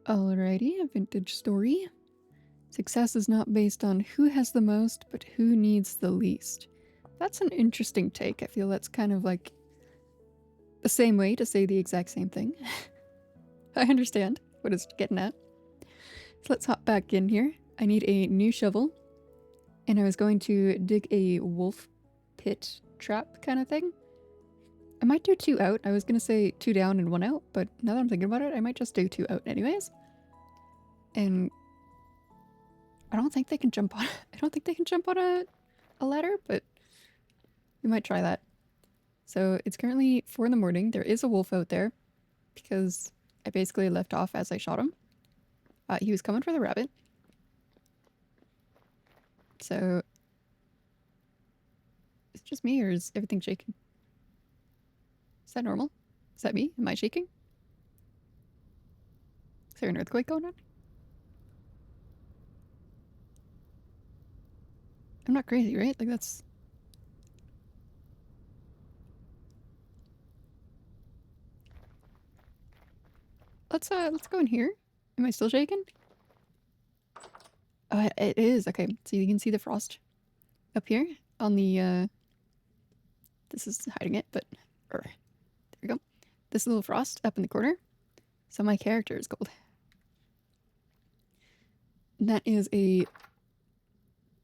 Alrighty, a vintage story. Success is not based on who has the most, but who needs the least. That's an interesting take. I feel that's kind of like the same way to say the exact same thing. I understand what it's getting at. So let's hop back in here. I need a new shovel, and I was going to dig a wolf pit trap kind of thing. I might do 2 out. I was going to say 2 down and 1 out, but now that I'm thinking about it, I might just do 2 out anyways. And I don't think they can jump on I don't think they can jump on a ladder, but we might try that. So it's currently 4 in the morning. There is a wolf out there because I basically left off as I shot him. He was coming for the rabbit. So is it just me or is everything shaking? Is that normal? Is that me? Am I shaking? Is there an earthquake going on? I'm not crazy, right? Like that's... Let's go in here. Am I still shaking? It is. Okay, so you can see the frost up here on the this is hiding it, but there we go. This little frost up in the corner. So my character is gold. That is a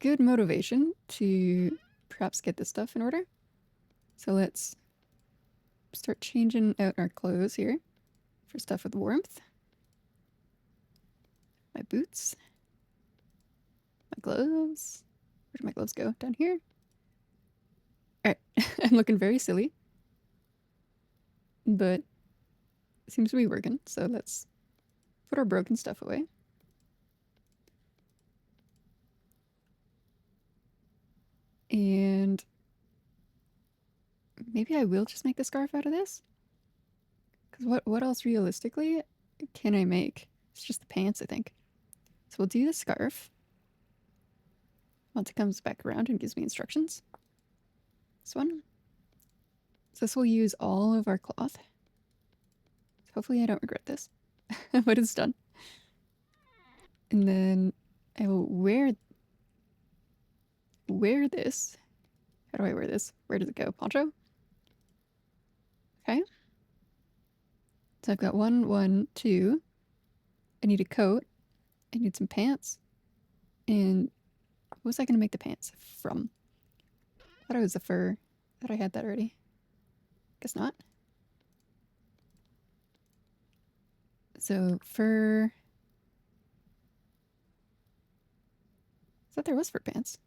good motivation to perhaps get this stuff in order. So let's start changing out our clothes here for stuff with warmth. My boots. My gloves. Where did my gloves go? Down here? Alright, I'm looking very silly. But it seems to be working, so let's put our broken stuff away. And maybe I will just make the scarf out of this? Because what else realistically can I make? It's just the pants, I think. So we'll do the scarf. Once it comes back around and gives me instructions. This one. So this will use all of our cloth. So hopefully I don't regret this. But it's done. And then I will wear this. How do I wear this? Where does it go? Poncho? Okay. So I've got 1, 2. I need a coat. I need some pants. And what was I going to make the pants from? I thought it was the fur. I thought I had that already. Guess not. So fur. I thought there was fur pants.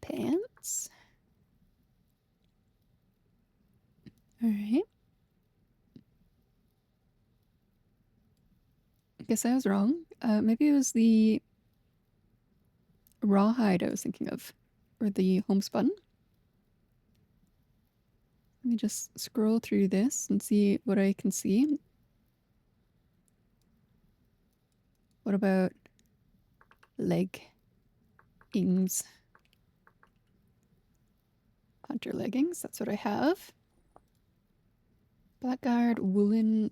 Pants. Alright. Guess I was wrong. Maybe it was the rawhide I was thinking of. Or the homespun. Let me just scroll through this and see what I can see. What about leggings? Hunter leggings, that's what I have. Blackguard, woolen.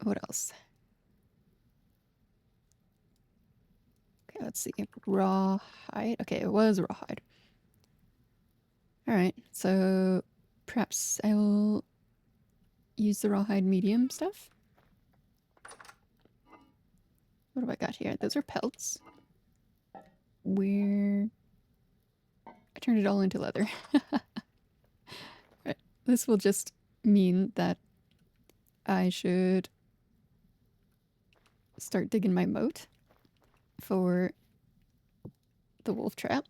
What else? Okay, let's see. Rawhide. Okay, it was rawhide. Alright, so perhaps I will use the rawhide medium stuff. What have I got here? Those are pelts. Where... I turned it all into leather. Right. This will just mean that I should start digging my moat for the wolf trap.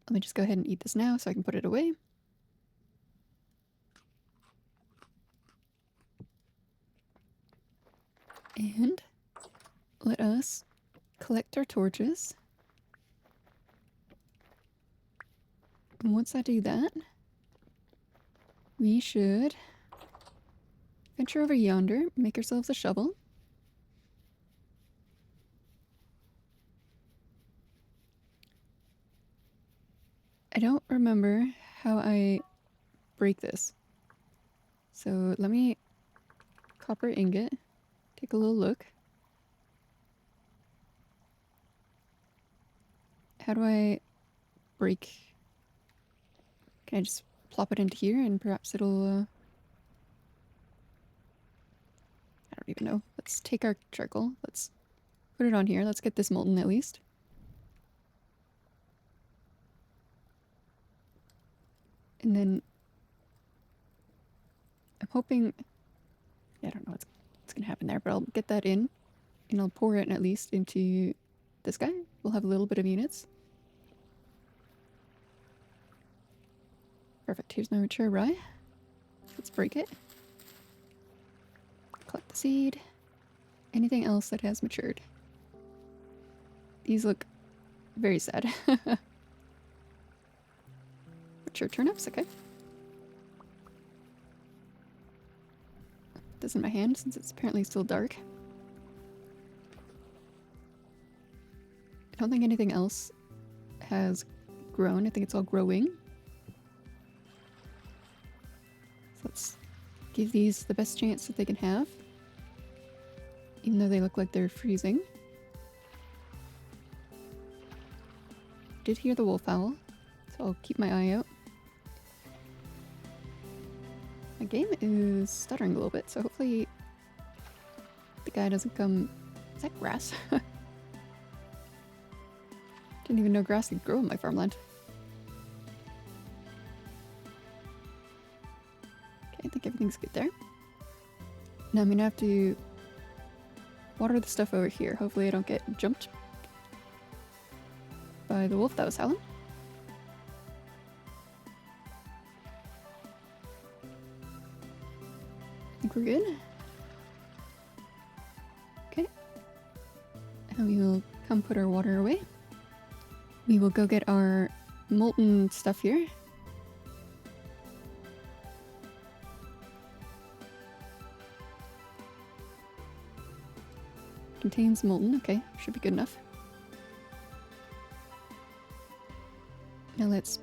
Let me just go ahead and eat this now so I can put it away. And let us collect our torches. And once I do that, we should venture over yonder, make ourselves a shovel. I don't remember how I break this. So let me copper ingot. Take a little look. How do I break? Can I just plop it into here and perhaps it'll... I don't even know. Let's take our charcoal. Let's put it on here. Let's get this molten at least. And then I'm hoping... Yeah, I don't know what's going to happen there, but I'll get that in. And I'll pour it at least into this guy. We'll have a little bit of units. Perfect. Here's my mature rye. Let's break it. Collect the seed. Anything else that has matured? These look very sad. Mature turnips, okay. Put this in my hand since it's apparently still dark. I don't think anything else has grown. I think it's all growing. So let's give these the best chance that they can have. Even though they look like they're freezing. Did hear the wolf owl, so I'll keep my eye out. My game is stuttering a little bit, so hopefully the guy doesn't come... Is that grass? Didn't even know grass could grow in my farmland. Okay, I think everything's good there. Now I'm gonna have to water the stuff over here. Hopefully I don't get jumped by the wolf that was howling. I think we're good. Okay. And we will come put our water away. We will go get our molten stuff here. Contains molten, okay, should be good enough. Now let's...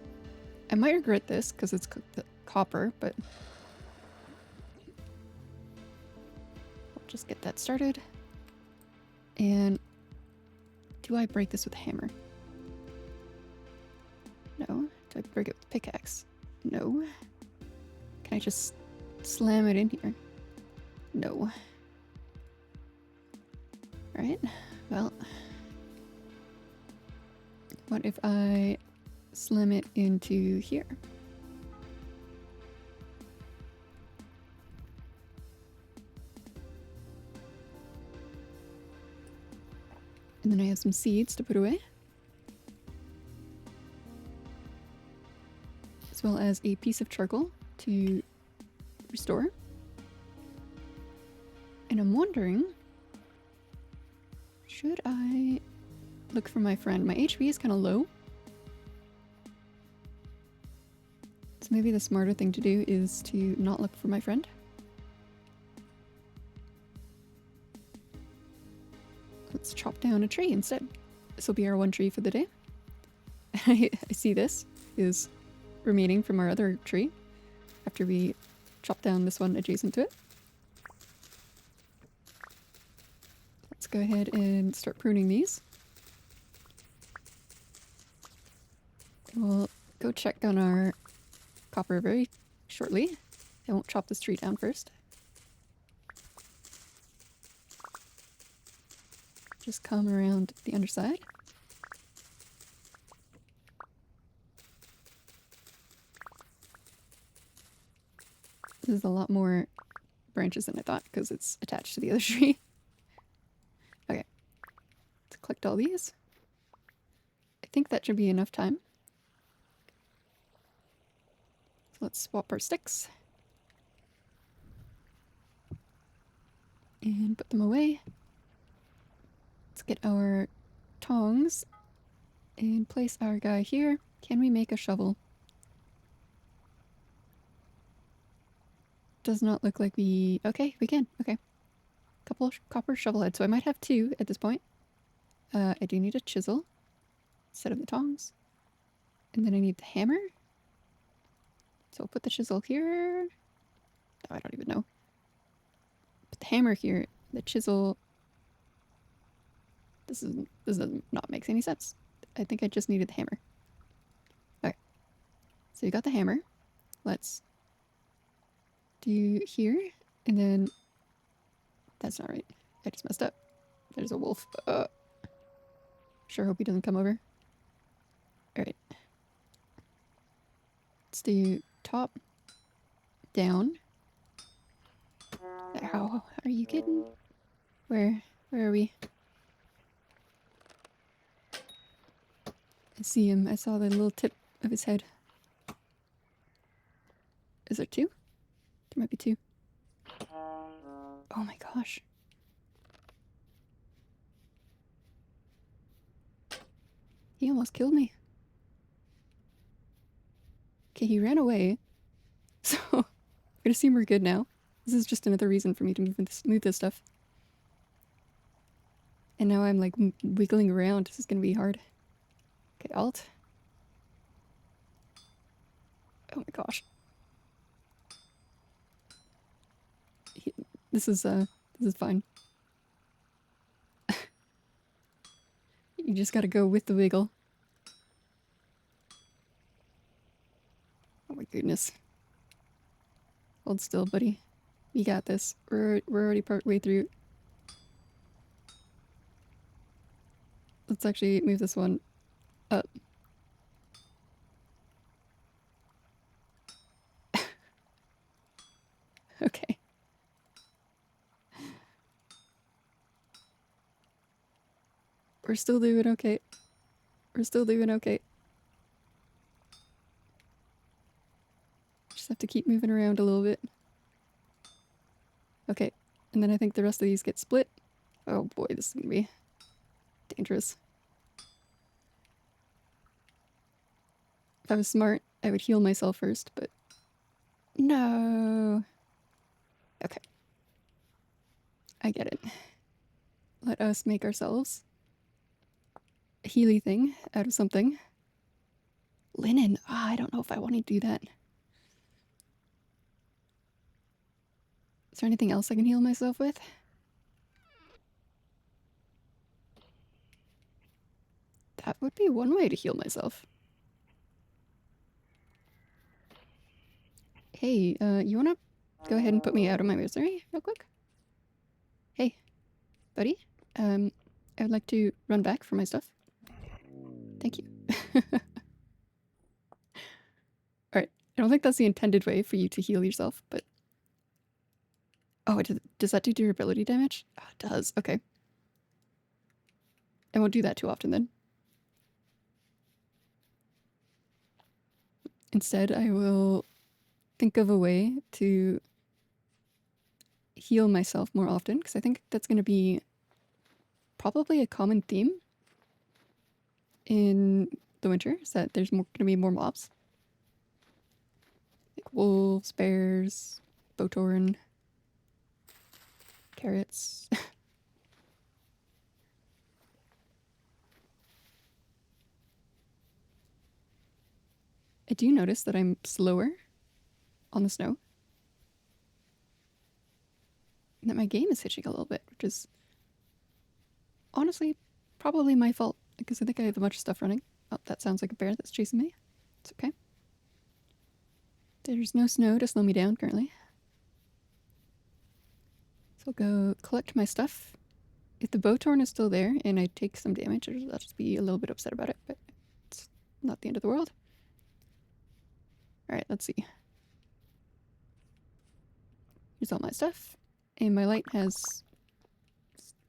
I might regret this because it's copper, but... I'll just get that started. And... Do I break this with a hammer? No. Do I break it with a pickaxe? No. Can I just slam it in here? No. Alright, well... What if I slam it into here? And then I have some seeds to put away. As well as a piece of charcoal to restore. And I'm wondering... Should I look for my friend? My HP is kind of low. So maybe the smarter thing to do is to not look for my friend. Let's chop down a tree instead. This will be our one tree for the day. I see this is remaining from our other tree after we chop down this one adjacent to it. Let's go ahead and start pruning these. We'll go check on our copper very shortly. I won't chop this tree down first. Just come around the underside. This is a lot more branches than I thought because it's attached to the other tree. Okay. Let's collect all these. I think that should be enough time. So let's swap our sticks. And put them away. Let's get our tongs and place our guy here. Can we make a shovel? Does not look like we... Okay, we can. Okay. Couple of copper shovel heads. So I might have two at this point. I do need a chisel instead of the tongs. And then I need the hammer. So I'll put the chisel here. I don't even know. But the hammer here, the chisel... This does not make any sense. I think I just needed the hammer. Okay. So you got the hammer. Let's do here. And then... That's not right. I just messed up. There's a wolf. Sure hope he doesn't come over. Alright. Let's do top, down. How are you kidding? Where are we? I see him. I saw the little tip of his head. Is there two? There might be two. Oh my gosh. He almost killed me. Okay, he ran away. So, I'm gonna assume we're good now. This is just another reason for me to move this stuff. And now I'm like wiggling around. This is gonna be hard. Okay, alt. Oh my gosh. This is fine. You just gotta go with the wiggle. Oh my goodness. Hold still, buddy. You got this. We're already part way through. Let's actually move this one up. Okay. We're still doing okay. We're still doing okay. Just have to keep moving around a little bit. Okay. And then I think the rest of these get split. Oh boy, this is gonna be dangerous. If I was smart, I would heal myself first, but... No! Okay. I get it. Let us make ourselves a Healy thing out of something. Linen. Ah, I don't know if I want to do that. Is there anything else I can heal myself with? That would be one way to heal myself. Hey, you wanna go ahead and put me out of my misery real quick? Hey, buddy. I would like to run back for my stuff. Thank you. Alright, I don't think that's the intended way for you to heal yourself, but... Oh, does that do durability damage? Oh, it does, okay. I won't do that too often then. Instead, I will think of a way to heal myself more often, because I think that's going to be probably a common theme in the winter, is that there's going to be more mobs. Like wolves, bears, Botorn, carrots. I do notice that I'm slower on the snow. And that my game is hitching a little bit, which is honestly probably my fault, because I think I have a bunch of stuff running. Oh, that sounds like a bear that's chasing me. It's okay. There's no snow to slow me down currently. So I'll go collect my stuff. If the Botorn is still there and I take some damage, I'll just be a little bit upset about it, but it's not the end of the world. Alright, let's see. Here's all my stuff. And my light has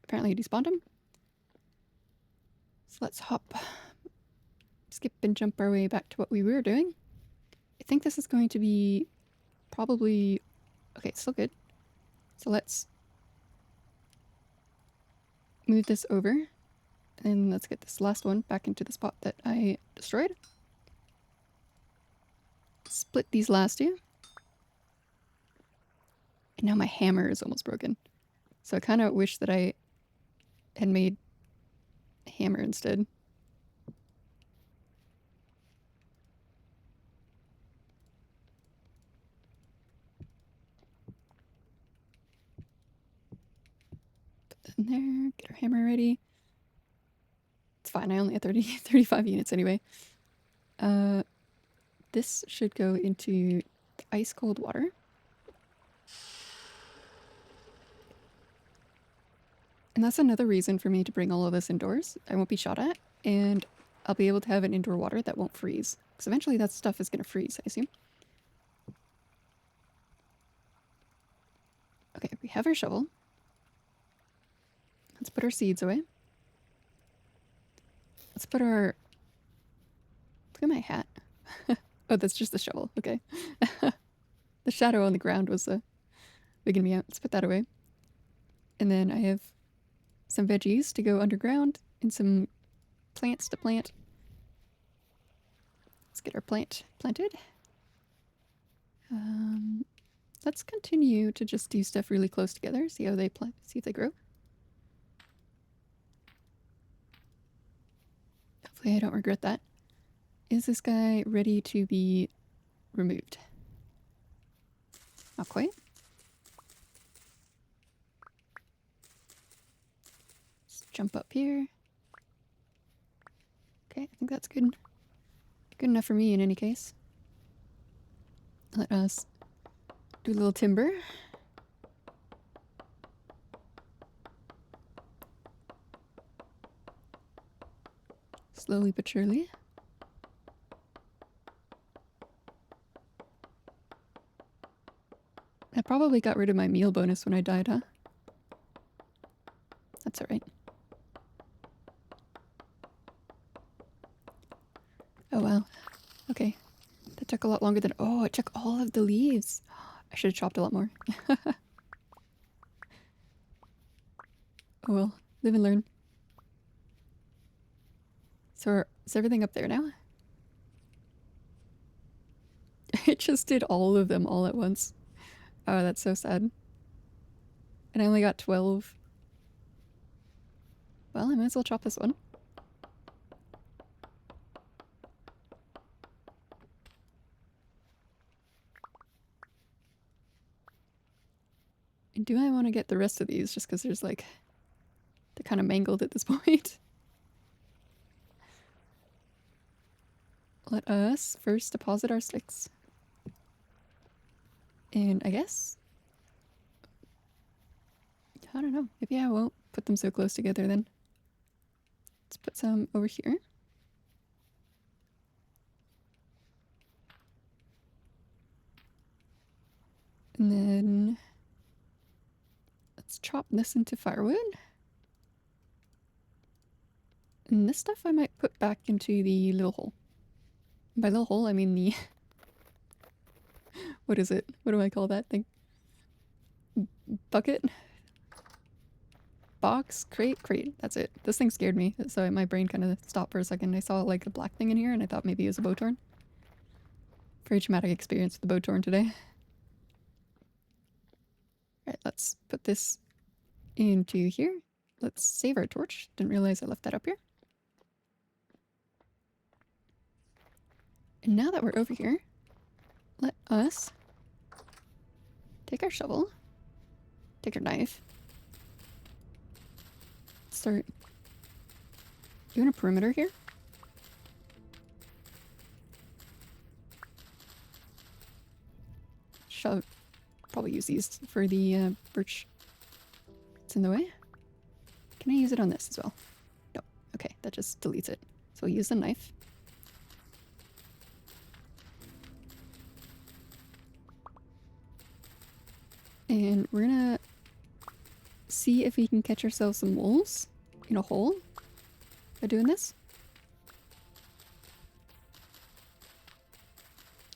apparently despawned him. So let's hop, skip and jump our way back to what we were doing. I think this is going to be probably... Okay, it's still good. So let's move this over. And let's get this last one back into the spot that I destroyed. Split these last two. And now my hammer is almost broken. So I kind of wish that I had made a hammer instead. in there. Get our hammer ready. It's fine. I only had 35 units anyway. This should go into ice cold water. And that's another reason for me to bring all of this indoors. I won't be shot at, and I'll be able to have an indoor water that won't freeze. Because eventually that stuff is going to freeze, I assume. Okay, we have our shovel. Let's put our seeds away. Let's put our... Look at my hat. Oh, that's just the shovel. Okay. The shadow on the ground was wigging me out. Let's put that away. And then I have some veggies to go underground and some plants to plant. Let's get our plant planted. Let's continue to just do stuff really close together. See how they plant. See if they grow. Hopefully I don't regret that. Is this guy ready to be removed? Not quite. Let's jump up here. Okay, I think that's good. Good enough for me in any case. Let us do a little timber. Slowly but surely. I probably got rid of my meal bonus when I died, huh? That's alright. Oh wow. Okay. That took a lot longer than... Oh, it took all of the leaves. I should have chopped a lot more. Oh well. Live and learn. So is everything up there now? It just did all of them all at once. Oh, that's so sad. And I only got 12. Well, I might as well chop this one. And do I want to get the rest of these just because there's like... They're kind of mangled at this point. Let us first deposit our sticks. And I guess... I don't know. Maybe I won't put them so close together then. Let's put some over here. And then... Let's chop this into firewood. And this stuff I might put back into the little hole. And by little hole, I mean the... What is it? What do I call that thing? Bucket? Box? Crate. That's it. This thing scared me, so my brain kind of stopped for a second. I saw like a black thing in here and I thought maybe it was a bow torn. Very traumatic experience with the bow torn today. Alright, let's put this into here. Let's save our torch. Didn't realize I left that up here. And now that we're over here, let us take our shovel, take our knife, start doing a perimeter here. Shove. Probably use these for the birch. It's in the way. Can I use it on this as well? No. Okay, that just deletes it. So we'll use the knife. And we're gonna see if we can catch ourselves some wolves in a hole by doing this.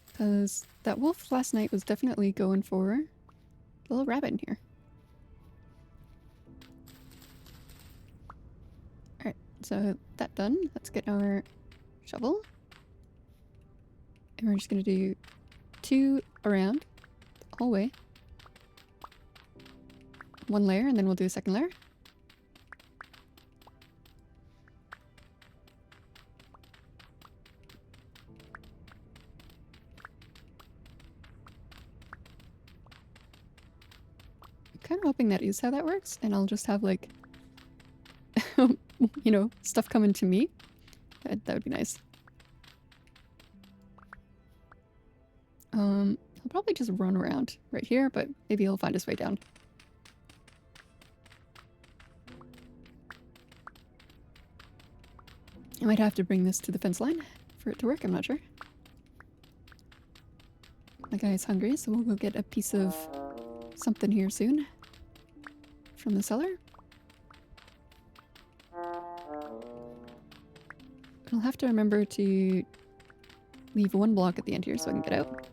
Because that wolf last night was definitely going for a little rabbit in here. Alright, so that done. Let's get our shovel. And we're just gonna do 2 around the whole way. 1 layer, and then we'll do a second layer. I'm kind of hoping that is how that works, and I'll just have like you know, stuff coming to me. That would be nice. He'll probably just run around right here, but maybe he'll find his way down. I might have to bring this to the fence line for it to work, I'm not sure. My guy's hungry, so we'll go get a piece of something here soon from the cellar. I'll have to remember to leave one block at the end here so I can get out.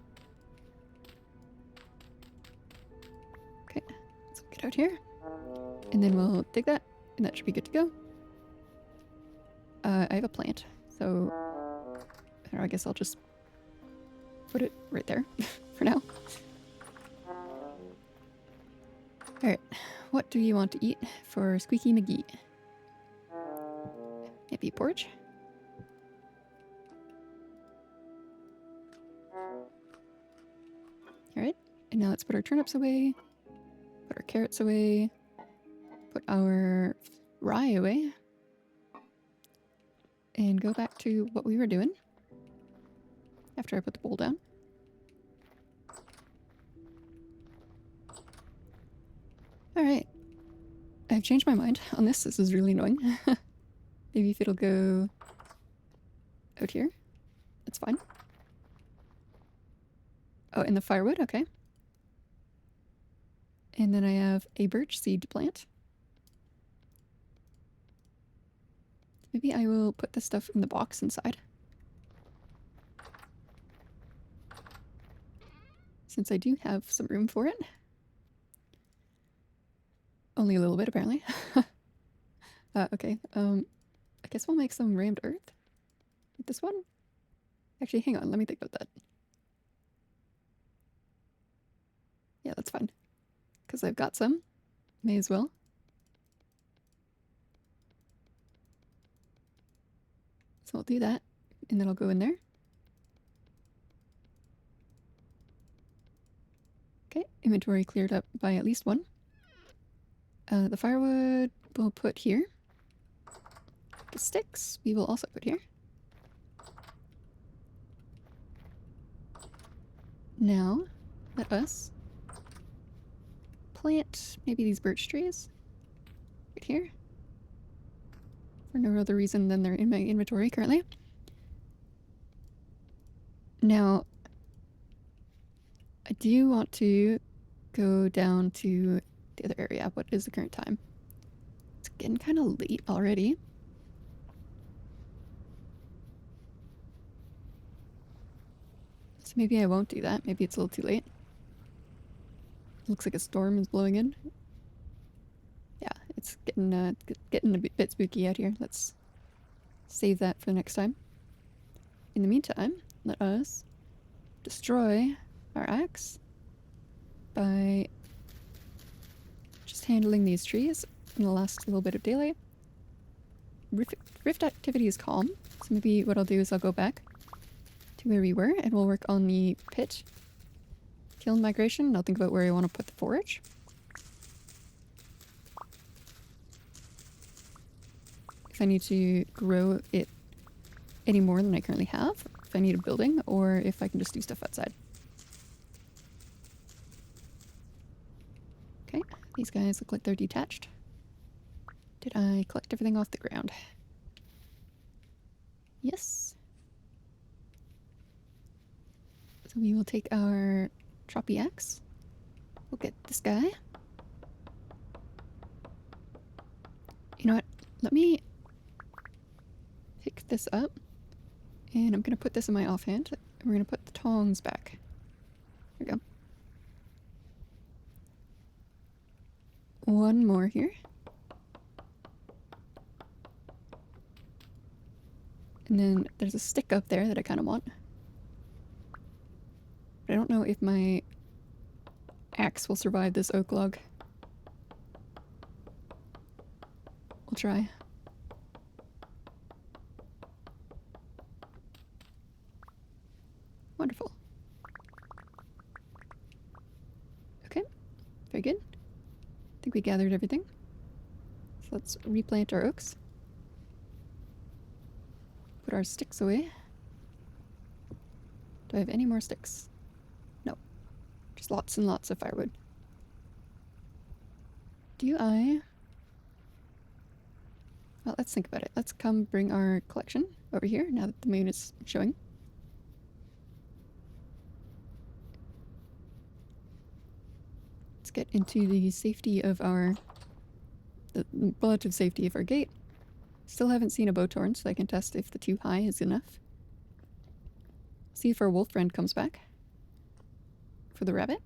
Okay, so get out here. And then we'll dig that, and that should be good to go. I have a plant, so I don't know, I guess I'll just put it right there for now. Alright, what do you want to eat for Squeaky McGee? Maybe porridge? Alright, and now let's put our turnips away, put our carrots away, put our rye away, and go back to what we were doing after I put the bowl down. Alright, I've changed my mind on this. This is really annoying. Maybe if it'll go out here, that's fine. Oh, and the firewood, okay. And then I have a birch seed plant. Maybe I will put this stuff in the box inside. Since I do have some room for it. Only a little bit, apparently. Okay, I guess we'll make some rammed earth. With this one? Actually, hang on, let me think about that. Yeah, that's fine. Because I've got some. May as well. So I'll do that, and then I'll go in there. Okay, inventory cleared up by at least one. The firewood we'll put here. The sticks we will also put here. Now, let us plant maybe these birch trees right here. For no other reason than they're in my inventory currently. Now, I do want to go down to the other area. What is the current time? It's getting kind of late already. So maybe I won't do that. Maybe it's a little too late. Looks like a storm is blowing in. Yeah, it's getting a bit spooky out here. Let's save that for the next time. In the meantime, let us destroy our axe by just handling these trees in the last little bit of daylight. Rift activity is calm, so maybe what I'll do is I'll go back to where we were and we'll work on the pit kiln migration, and I'll think about where I want to put the forage. If I need to grow it any more than I currently have, if I need a building, or if I can just do stuff outside. Okay, these guys look like they're detached. Did I collect everything off the ground? Yes. So we will take our choppy axe. We'll get this guy. You know what? Let me pick this up. And I'm going to put this in my offhand. And we're going to put the tongs back. There we go. One more here. And then there's a stick up there that I kind of want. But I don't know if my axe will survive this oak log. We'll try. Wonderful. Okay, very good. I think we gathered everything. So let's replant our oaks. Put our sticks away. Do I have any more sticks? No. Just lots and lots of firewood. Do I... Well, let's think about it. Let's come bring our collection over here now that the moon is showing. Let's get into the safety of our... the relative safety of our gate. Still haven't seen a bowthorn, so I can test if the 2 high is enough. See if our wolf friend comes back. For the rabbit.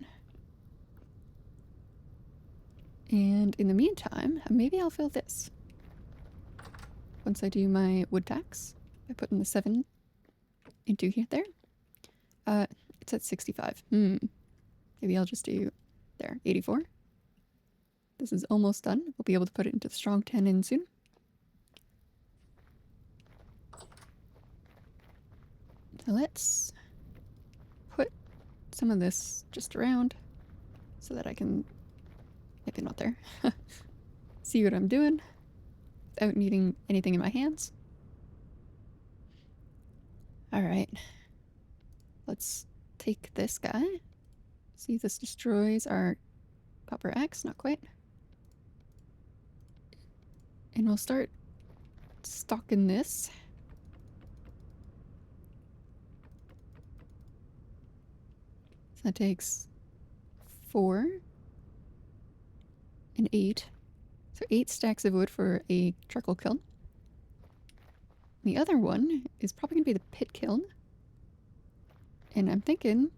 And in the meantime, maybe I'll fill this. Once I do my wood tax, by putting the 7 into here, there. It's at 65. Maybe I'll just do, there, 84. This is almost done. We'll be able to put it into the strong 10 in soon. So let's put some of this just around so that I can, maybe not there, see what I'm doing without needing anything in my hands. Alright. Let's take this guy. See if this destroys our copper axe. Not quite. And we'll start stocking this. So that takes 4 and 8. So 8 stacks of wood for a charcoal kiln. The other one is probably going to be the pit kiln. And I'm thinking...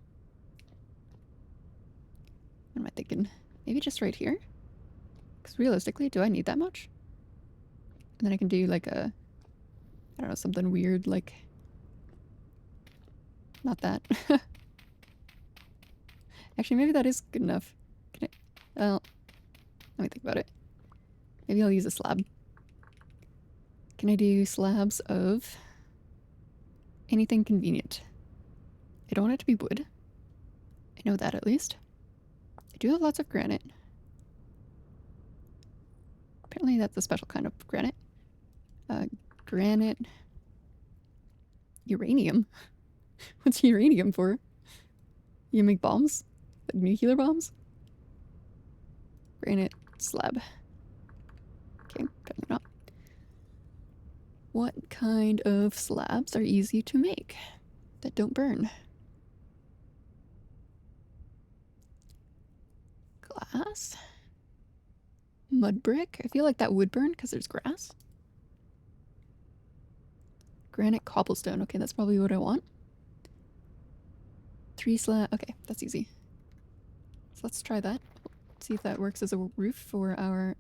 What am I thinking? Maybe just right here? Because realistically, do I need that much? And then I can do like a... I don't know, something weird like... Not that. Actually, maybe that is good enough. Can I... Well, let me think about it. Maybe I'll use a slab. Can I do slabs of anything convenient? I don't want it to be wood. I know that at least. I do have lots of granite. Apparently that's a special kind of granite. Granite... Uranium? What's uranium for? You make bombs? Like nuclear bombs? Granite slab. Okay, apparently not. What kind of slabs are easy to make that don't burn? Glass? Mud brick? I feel like that would burn because there's grass. Granite cobblestone. Okay, that's probably what I want. 3 slab. Okay, that's easy. So let's try that. See if that works as a roof for our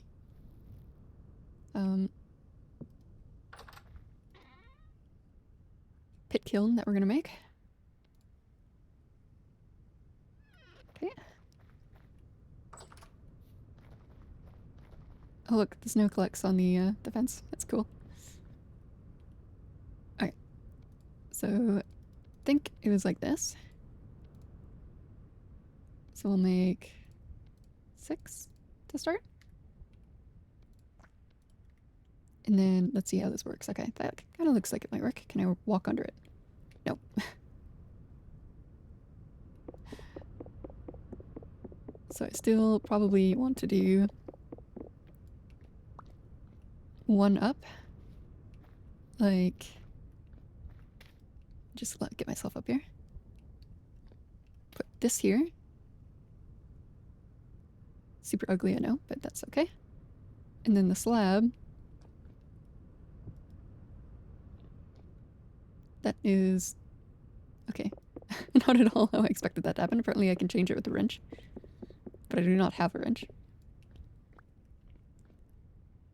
pit kiln that we're gonna make. Okay. Oh look, the snow collects on the fence. That's cool. Alright. So I think it was like this. So we'll make 6 to start. And then let's see how this works. Okay, that kind of looks like it might work. Can I walk under it? Nope. So I still probably want to do 1 up. Like, just get myself up here. Put this here. Super ugly, I know, but that's okay. And then the slab. That is... Okay. Not at all how I expected that to happen. Apparently I can change it with a wrench. But I do not have a wrench.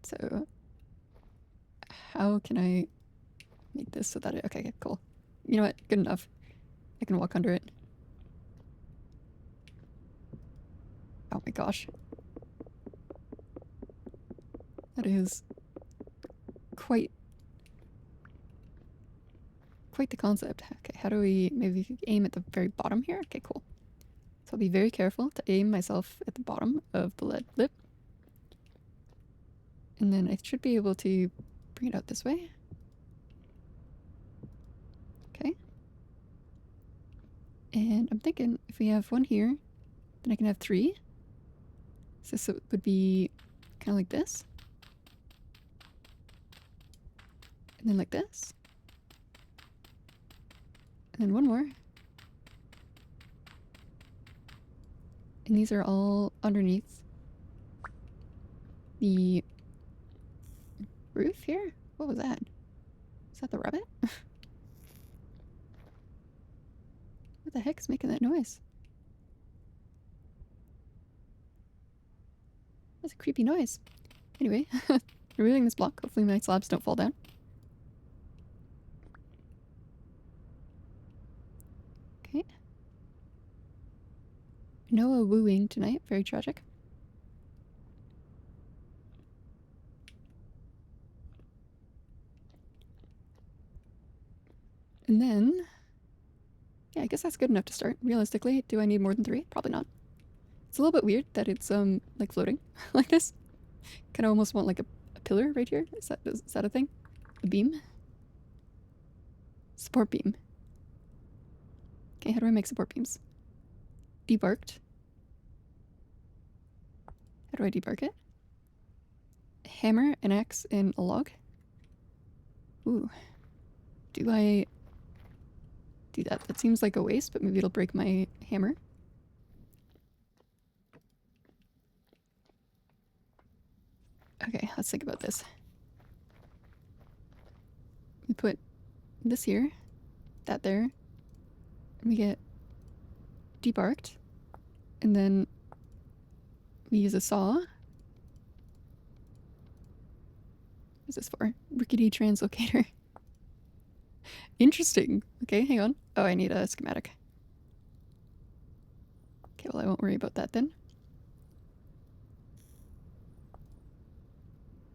So... How can I make this so that it... Okay, cool. You know what? Good enough. I can walk under it. Oh my gosh. That is... quite the concept. Okay, how do we... Maybe aim at the very bottom here? Okay, cool. So I'll be very careful to aim myself at the bottom of the lead lip. And then I should be able to bring it out this way. Okay. And I'm thinking if we have one here, then I can have 3. So this would be kind of like this. And then like this. And then one more. And these are all underneath the roof here? What was that? Is that the rabbit? What the heck is making that noise? That's a creepy noise. Anyway, removing this block. Hopefully my slabs don't fall down. Okay. Noah wooing tonight. Very tragic. And then... yeah, I guess that's good enough to start. Realistically, do I need more than 3? Probably not. It's a little bit weird that it's, like floating like this. Kind of almost want like a pillar right here. Is that a thing? A beam? Support beam. Okay, how do I make support beams? Debarked. How do I debark it? Hammer, an axe, and a log. Ooh. Do I do that? That seems like a waste, but maybe it'll break my hammer. Okay, let's think about this. We put this here, that there, and we get debarked, and then we use a saw. What's this for? Rickety translocator. Interesting. Okay, hang on. Oh, I need a schematic. Okay, well, I won't worry about that then.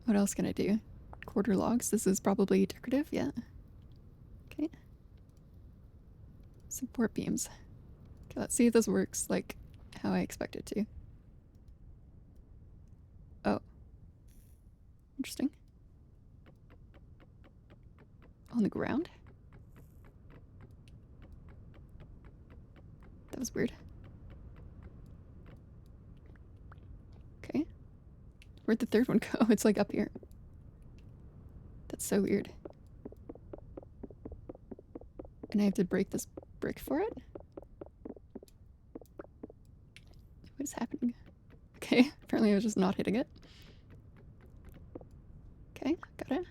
What else can I do? Quarter logs. This is probably decorative, yeah. Okay. Support beams. Okay, let's see if this works like how I expect it to. Oh. Interesting. On the ground? That was weird. Okay. Where'd the third one go? It's like up here. That's so weird. And I have to break this brick for it? What is happening? Okay, apparently I was just not hitting it. Okay, got it.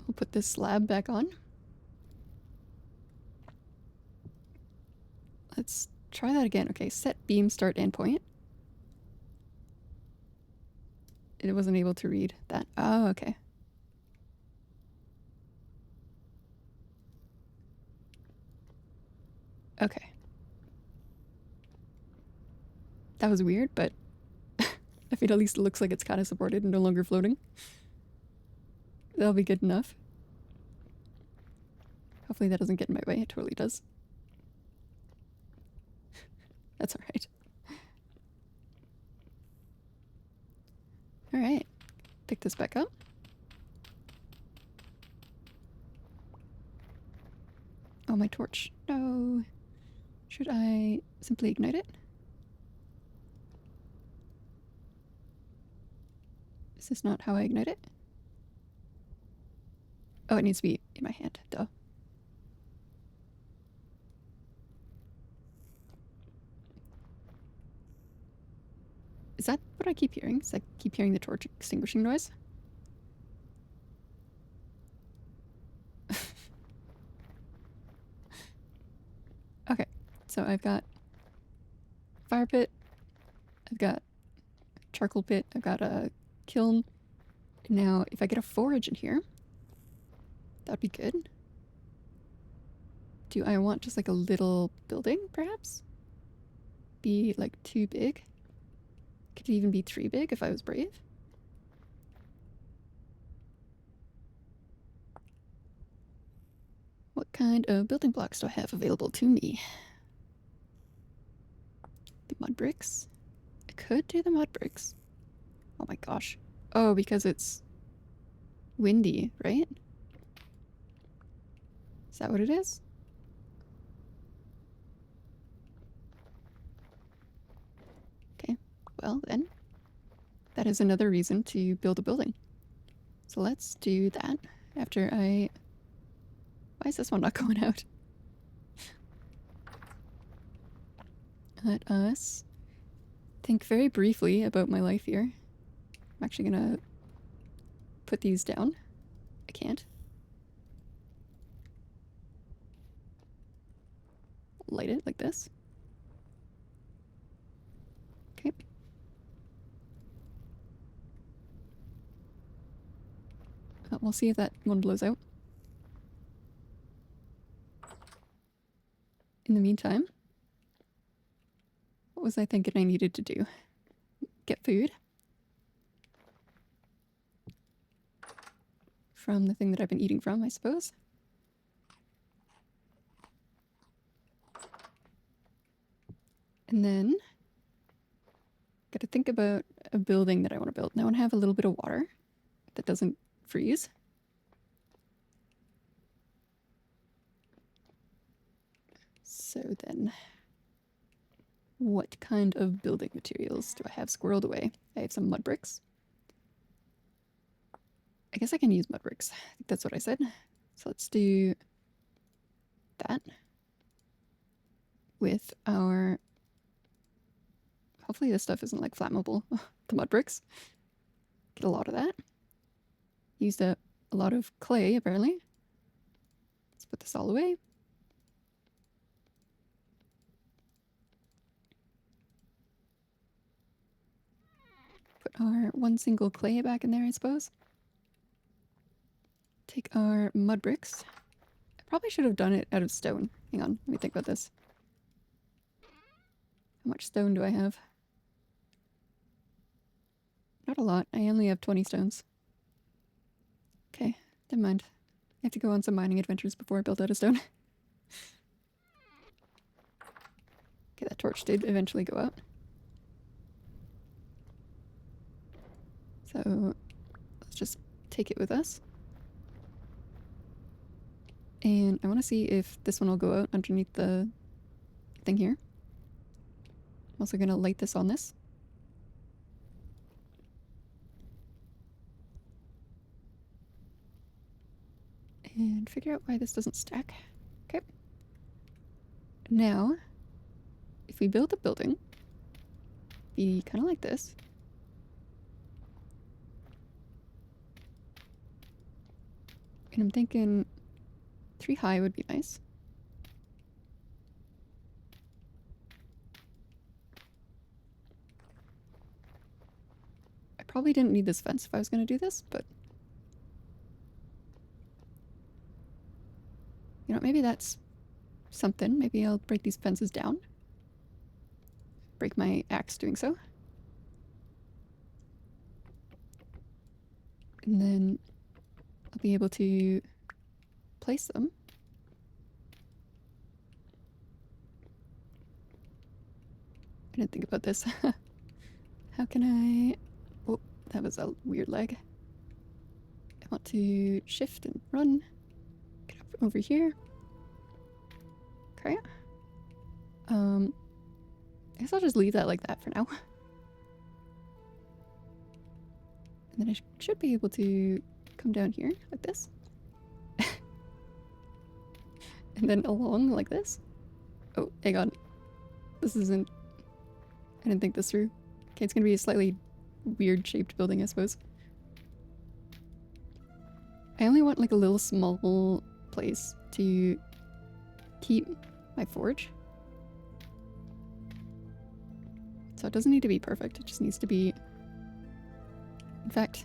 We'll put this slab back on. Let's try that again. Okay, set beam start endpoint. It wasn't able to read that. Oh, okay. Okay. That was weird, but if it at least looks like it's kind of supported and no longer floating, that'll be good enough. Hopefully that doesn't get in my way. It totally does. That's alright. Alright. Pick this back up. Oh, my torch. No. Should I simply ignite it? Is this not how I ignite it? Oh, it needs to be in my hand. Duh. Is that what I keep hearing? Is I keep hearing the torch extinguishing noise? Okay, so I've got fire pit, I've got charcoal pit, I've got a kiln. Now, if I get a forage in here, that'd be good. Do I want just like a little building, perhaps? Be like 2 big? Could even be 3 big if I was brave. What kind of building blocks do I have available to me? The mud bricks? I could do the mud bricks. Oh my gosh. Oh, because it's windy, right? Is that what it is? Okay, well then, that is another reason to build a building. So let's do that after I... Why is this one not going out? Let us think very briefly about my life here. I'm actually gonna put these down. I can't. Light it like this. Okay. We'll see if that one blows out. In the meantime, what was I thinking I needed to do? Get food from the thing that I've been eating from, I suppose. And then gotta think about a building that I want to build. Now I want to have a little bit of water that doesn't freeze. So then, what kind of building materials do I have squirreled away? I have some mud bricks. I guess I can use mud bricks. I think that's what I said. So let's do that with our... Hopefully this stuff isn't like flammable. The mud bricks. Get a lot of that. Used a lot of clay apparently. Let's put this all away. Put our one single clay back in there, I suppose. Take our mud bricks. I probably should have done it out of stone. Hang on, let me think about this. How much stone do I have? Not a lot. I only have 20 stones. Okay, never mind. I have to go on some mining adventures before I build out of stone. Okay, that torch did eventually go out. So let's just take it with us. And I want to see if this one will go out underneath the thing here. I'm also going to light this on this. And figure out why this doesn't stack. Okay. Now, if we build a building, be kind of like this. And I'm thinking 3 high would be nice. I probably didn't need this fence if I was going to do this, but... You know, maybe that's something. Maybe I'll break these fences down. Break my axe doing so. And then I'll be able to place them. I didn't think about this. How can I... Oh, that was a weird lag. I want to shift and run. Get up over here. Okay. I guess I'll just leave that like that for now. And then I should be able to come down here like this. And then along like this. Oh, hang on. This isn't... I didn't think this through. Okay, it's gonna be a slightly weird shaped building, I suppose. I only want like a little small place to keep my forge. So it doesn't need to be perfect, it just needs to be... In fact,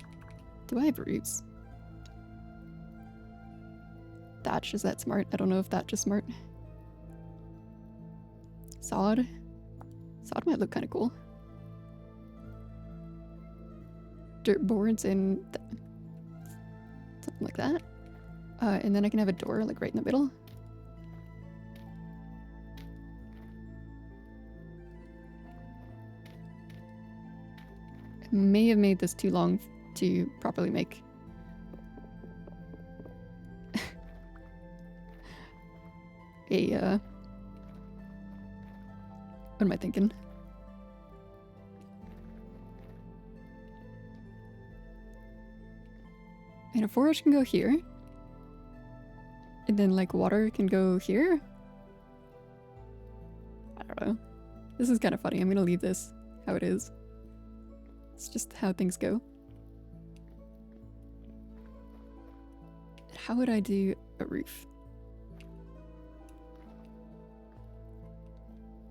do I have roofs? Thatch, is that smart? I don't know if thatch is smart. Sod? Sod might look kind of cool. Dirt boards and... something like that. And then I can have a door like right in the middle. I may have made this too long to properly make a, what am I thinking? And a forage can go here. And then like water can go here. I don't know. This is kind of funny. I'm gonna leave this how it is. It's just how things go. And how would I do a roof?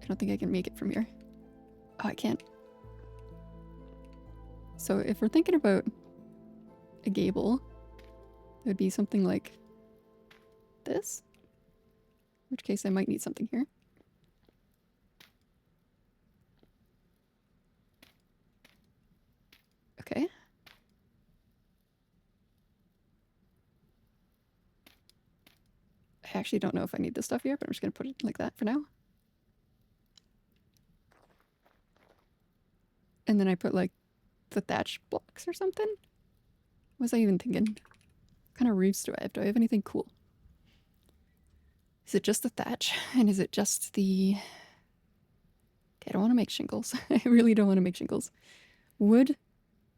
I don't think I can make it from here. Oh, I can't. So if we're thinking about a gable, it would be something like this. In which case I might need something here. Okay. I actually don't know if I need this stuff here, but I'm just going to put it like that for now. And then I put like the thatch blocks or something. What was I even thinking? What kind of roofs do I have? Do I have anything cool? Is it just the thatch? And is it just the... Okay, I don't want to make shingles. I really don't want to make shingles. Wood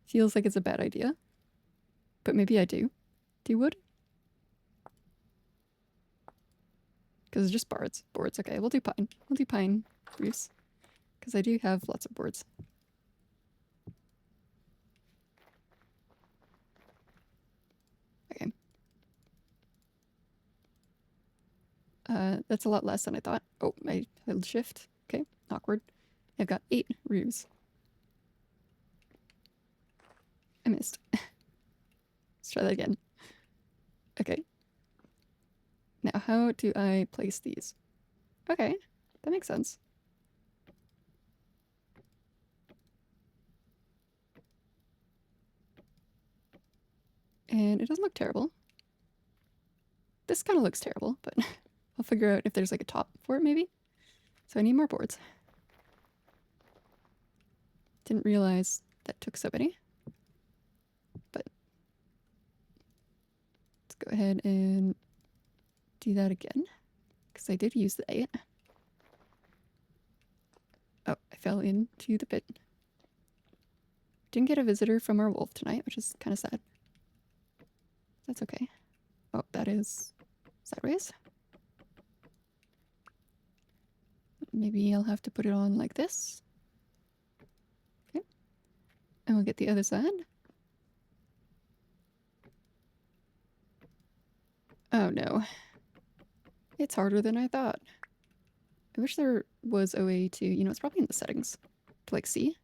feels like it's a bad idea. But maybe I do. Do wood? Because it's just boards. Boards, okay. We'll do pine. We'll do pine roofs. Because I do have lots of boards. Okay. That's a lot less than I thought. Oh, I held shift. Okay, awkward. I've got 8 roofs. I missed. Let's try that again. Okay. Now, how do I place these? Okay, that makes sense. And it doesn't look terrible. This kind of looks terrible, but I'll figure out if there's like a top for it maybe. So I need more boards. Didn't realize that took so many. But let's go ahead and do that again. Because I did use the 8. Oh, I fell into the pit. Didn't get a visitor from our wolf tonight, which is kind of sad. That's okay. Oh, that is sideways. Maybe I'll have to put it on like this. Okay. And we'll get the other side. Oh no. It's harder than I thought. I wish there was a way to, you know, it's probably in the settings to like see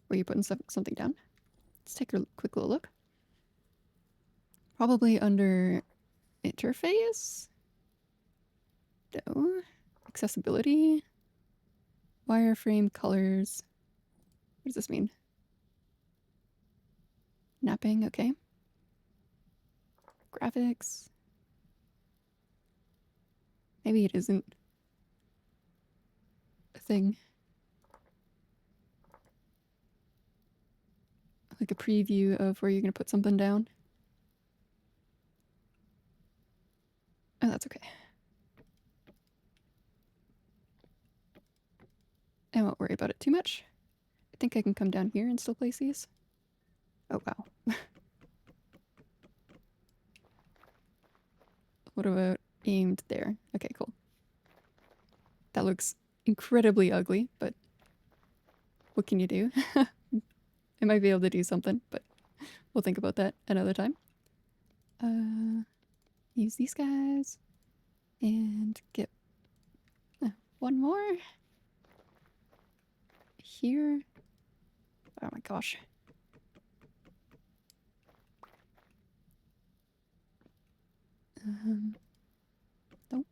where you're putting something down. Let's take a quick little look. Probably under interface? No. Accessibility? Wireframe colors. What does this mean? Napping, okay. Graphics. Maybe it isn't a thing. Like a preview of where you're going to put something down. Oh, that's okay. I won't worry about it too much. I think I can come down here and still place these. Oh, wow. What about aimed there? Okay, cool. That looks incredibly ugly, but what can you do? I might be able to do something, but we'll think about that another time. Use these guys and get one more here. Oh my gosh. Nope.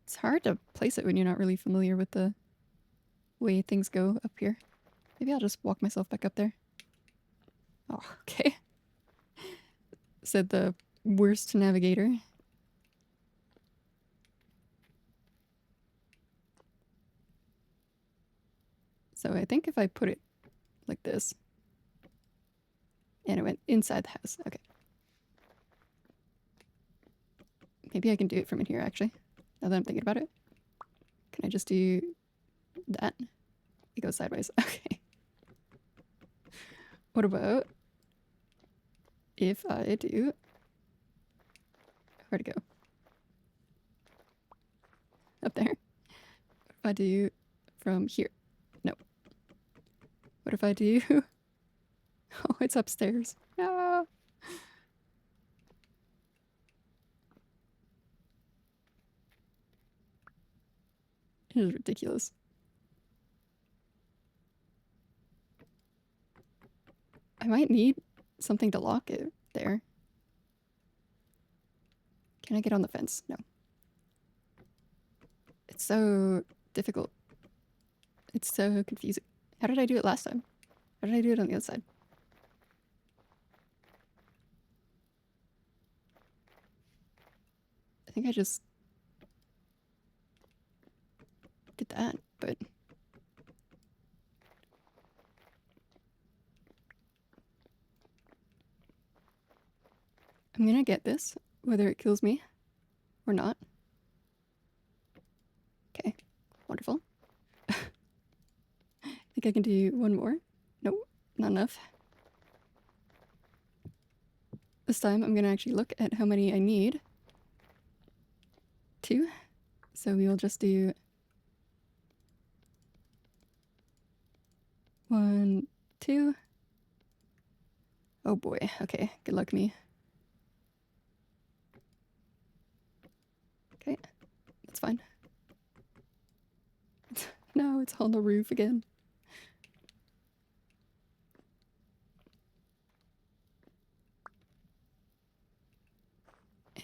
It's hard to place it when you're not really familiar with the way things go up here. Maybe I'll just walk myself back up there. Oh, okay. Said the worst navigator. So I think if I put it like this, And it went inside the house. Okay. Maybe I can do it from in here, actually. Now that I'm thinking about it. Can I just do that? It goes sideways. Okay. What about if I do... Where'd it go? Up there. What if I do from here? No. What if I do... Oh, it's upstairs. No. It is ridiculous. I might need something to lock it there. Can I get on the fence? No. It's so difficult. It's so confusing. How did I do it last time? How did I do it on the other side? I think I just did that, but... I'm gonna get this, whether it kills me or not. Okay, wonderful. I think I can do one more. Nope, not enough. This time I'm gonna actually look at how many I need. 2. So we will just do 1, 2. Oh boy, okay, good luck me. Okay, that's fine. No, it's on the roof again.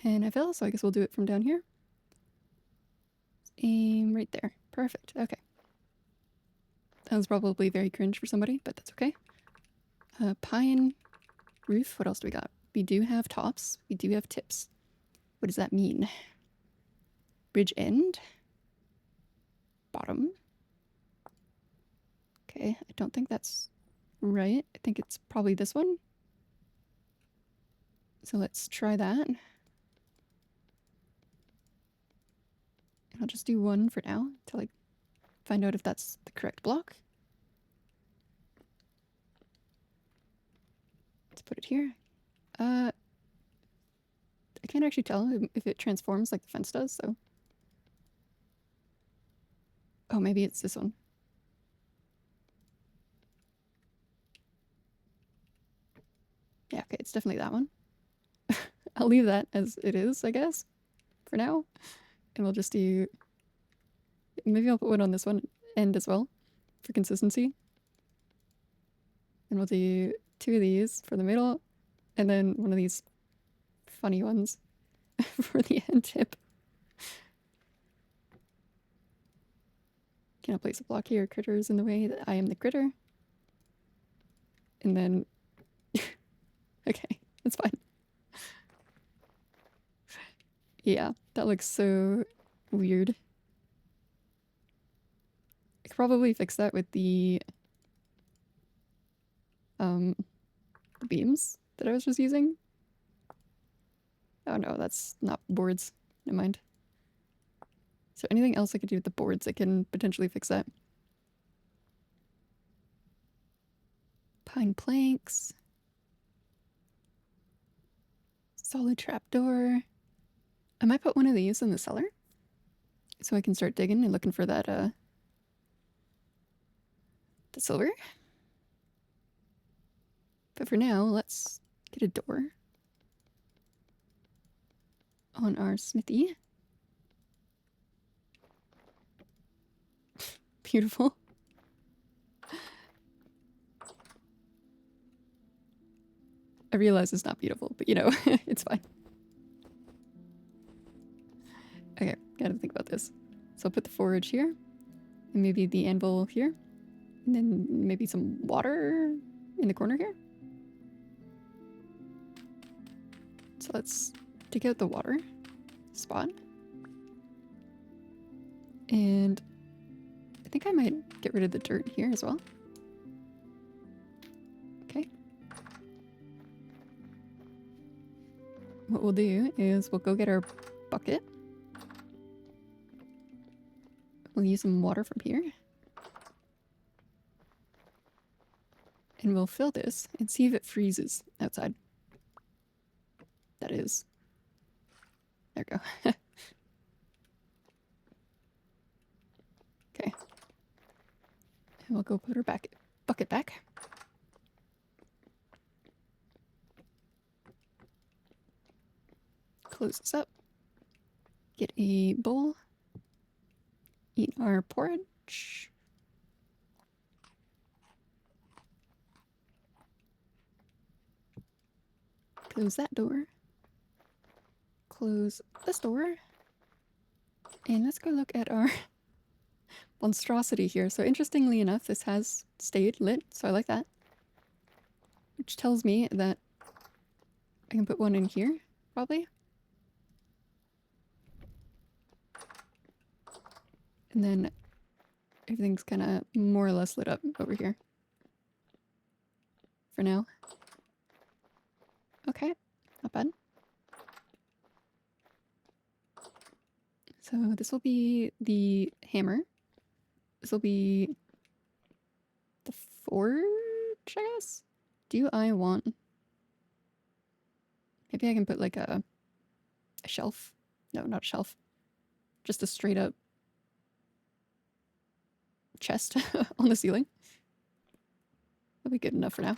And I fell, so I guess we'll do it from down here. Aim right there. Perfect, okay. That was probably very cringe for somebody, but that's okay. Pine roof, what else do we got? We do have tops, we do have tips. What does that mean? Bridge end? Bottom? Okay, I don't think that's right. I think it's probably this one. So let's try that. I'll just do 1 for now to like find out if that's the correct block. Let's put it here. I can't actually tell if it transforms like the fence does, so. Oh, maybe it's this one. Yeah, okay, it's definitely that one. I'll leave that as it is, I guess, for now. And we'll just do... Maybe I'll put one on this one end as well, for consistency. And we'll do 2 of these for the middle, and then one of these funny ones for the end tip. Can I place a block here? Critters in the way that I am the critter. And then... Okay, that's fine. Yeah, that looks so weird. I could probably fix that with the beams that I was just using. Oh no, that's not boards. Never mind. Is there anything else I could do with the boards that can potentially fix that? Pine planks. Solid trapdoor. I might put one of these in the cellar so I can start digging and looking for that the silver. But for now, let's get a door on our Smithy. Beautiful. I realize it's not beautiful, but you know, it's fine. Okay, gotta think about this. So I'll put the forage here, and maybe the anvil here, and then maybe some water in the corner here. So let's take out the water spot. And I think I might get rid of the dirt here as well. Okay. what we'll do is we'll go get our bucket. We'll use some water from here. And we'll fill this and see if it freezes outside. That is. There we go. Okay. And we'll go put our bucket back. Close this up. Get a bowl. Eat our porridge. Close that door. Close this door. And let's go look at our monstrosity here. So interestingly enough, this has stayed lit, so I like that. Which tells me that I can put one in here, probably. And then everything's kind of more or less lit up over here. For now. Okay, not bad. So this will be the hammer. This will be the forge, I guess? Do I want... Maybe I can put like a shelf. No, not a shelf. Just a straight up chest on the ceiling. That'll be good enough for now.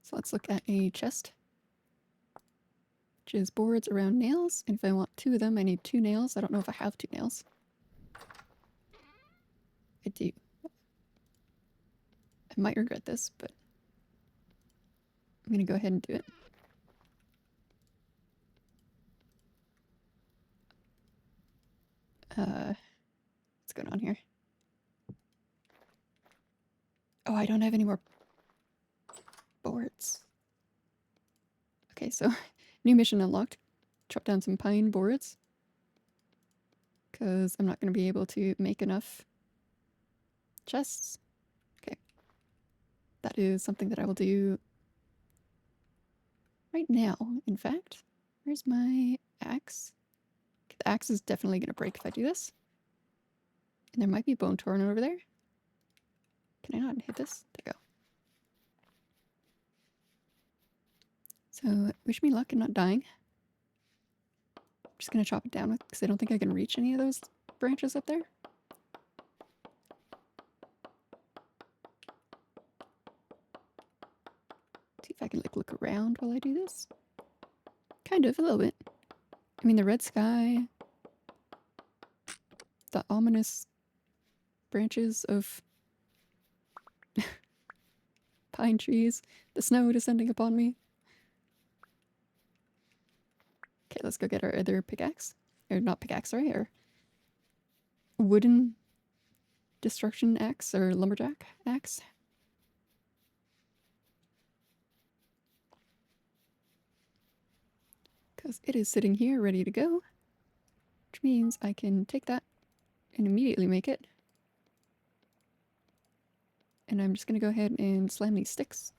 So let's look at a chest. Which is boards around nails. And if I want 2 of them, I need 2 nails. I don't know if I have 2 nails. I do. I might regret this, but I'm gonna go ahead and do it. What's going on here? Oh, I don't have any more boards. Okay, so new mission unlocked. Chop down some pine boards. Because I'm not going to be able to make enough chests. Okay. That is something that I will do right now, in fact. Where's my axe? Okay, the axe is definitely going to break if I do this. And there might be bone torn over there. Can I not hit this? There we go. So, wish me luck in not dying. I'm just going to chop it down because I don't think I can reach any of those branches up there. See if I can like look around while I do this. Kind of, a little bit. I mean, the red sky, the ominous branches of pine trees, the snow descending upon me. Okay, let's go get our other pickaxe. Or not pickaxe, sorry, our wooden destruction axe or lumberjack axe. Because it is sitting here ready to go. Which means I can take that and immediately make it. And I'm just going to go ahead and slam these sticks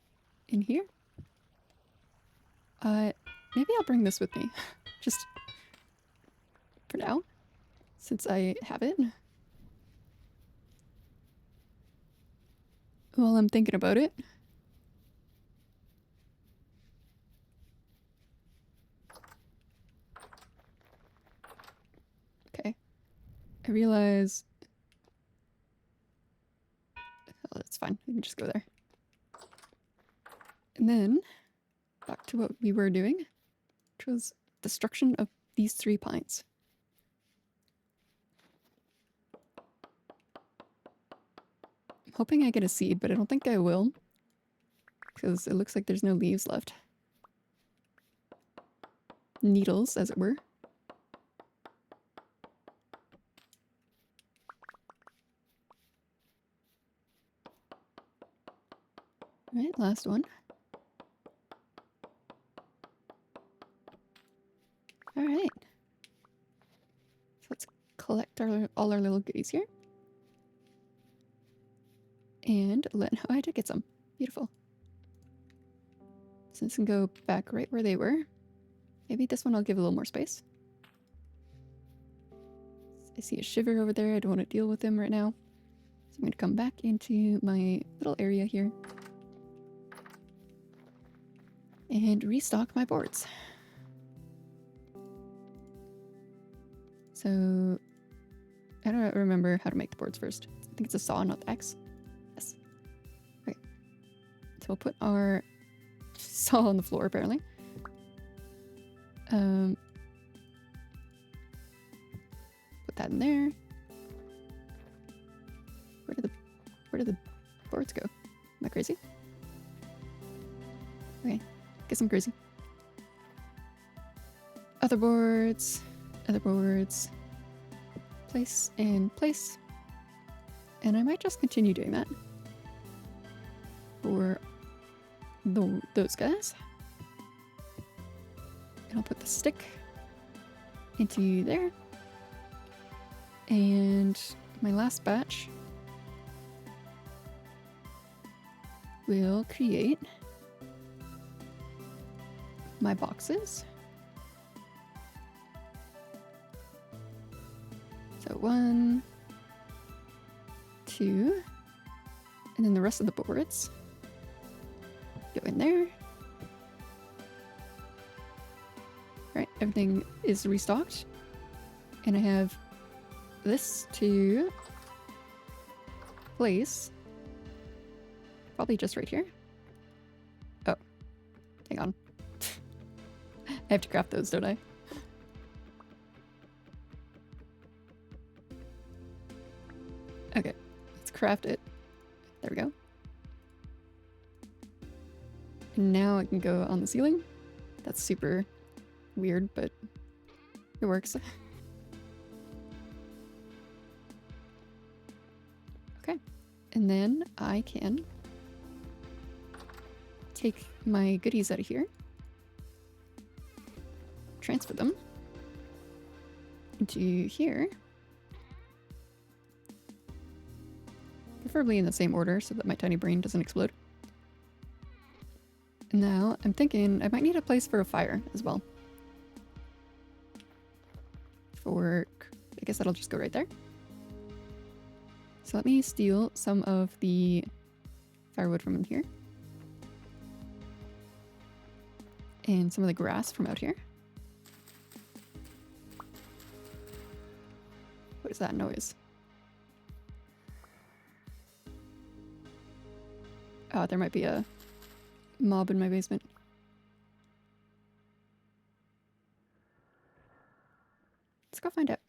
in here. Maybe I'll bring this with me. Just for now. Since I have it. While I'm thinking about it. Okay. I realize... Oh, that's fine. We can just go there. And then, back to what we were doing, which was destruction of these 3 pines. I'm hoping I get a seed, but I don't think I will. Because it looks like there's no leaves left. Needles, as it were. Alright, last one. Alright. So let's collect all our little goodies here. And let... Oh, I did get some. Beautiful. So this can go back right where they were. Maybe this one I'll give a little more space. I see a shiver over there. I don't want to deal with him right now. So I'm going to come back into my little area here. And restock my boards. So I don't remember how to make the boards first. I think it's a saw, not the X. Yes. Okay. So we'll put our saw on the floor, apparently. Put that in there. Where did the boards go? Am I crazy? Okay, guess I'm crazy. Other boards. Place and place. And I might just continue doing that for those guys. And I'll put the stick into there. And my last batch will create my boxes. So 1, 2, and then the rest of the boards go in there. Right, everything is restocked. And I have this to place probably just right here. Oh, hang on. I have to craft those, don't I? Okay, let's craft it. There we go. And now I can go on the ceiling. That's super weird, but it works. Okay, and then I can take my goodies out of here, transfer them into here, preferably in the same order so that my tiny brain doesn't explode. And now I'm thinking I might need a place for a fire as well. I guess that'll just go right there. So let me steal some of the firewood from in here. And some of the grass from out here. What is that noise? Oh, there might be a mob in my basement. Let's go find out.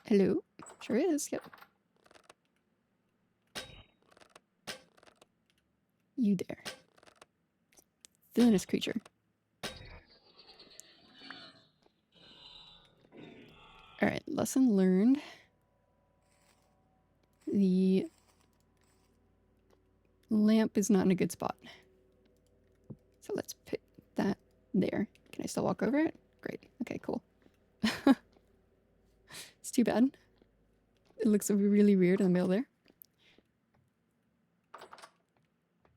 Hello? Sure is, yep. You there. Villainous creature. Alright, lesson learned. The lamp is not in a good spot. So let's put that there. Can I still walk over it? Great. Okay, cool. It's too bad. It looks really weird in the middle there.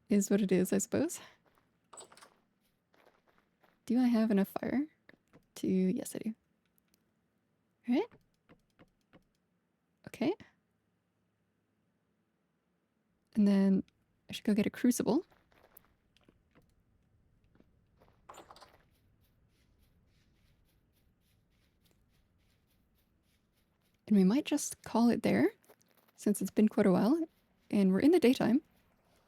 Is what it is, I suppose. Do I have enough fire to... Yes, I do. Alright. Okay. And then I should go get a crucible. And we might just call it there, since it's been quite a while, and we're in the daytime.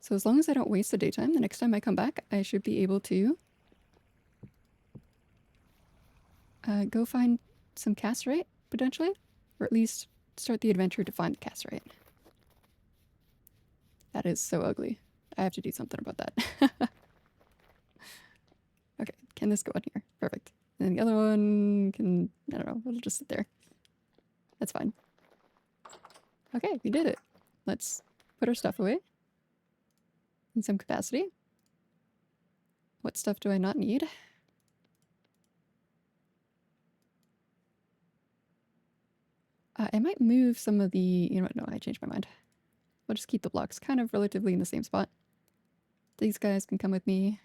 So as long as I don't waste the daytime, the next time I come back, I should be able to go find some casterite, potentially, or at least start the adventure to find the casterite. That is so ugly. I have to do something about that. Okay, can this go in here? Perfect. And then the other one can, I don't know, it'll just sit there. That's fine. Okay, we did it. Let's put our stuff away in some capacity. What stuff do I not need? I might move some of the... You know what? No, I changed my mind. We'll just keep the blocks kind of relatively in the same spot. These guys can come with me.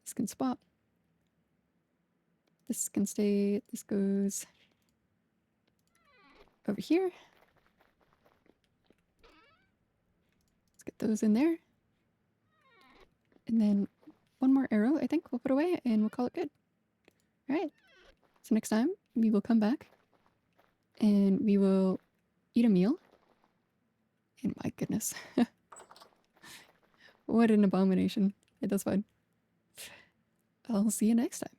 This can swap. This can stay. This goes over here. Let's get those in there. And then one more arrow, I think we'll put away and we'll call it good. All right. So next time we will come back and we will eat a meal. And my goodness. What an abomination. It does fine. I'll see you next time.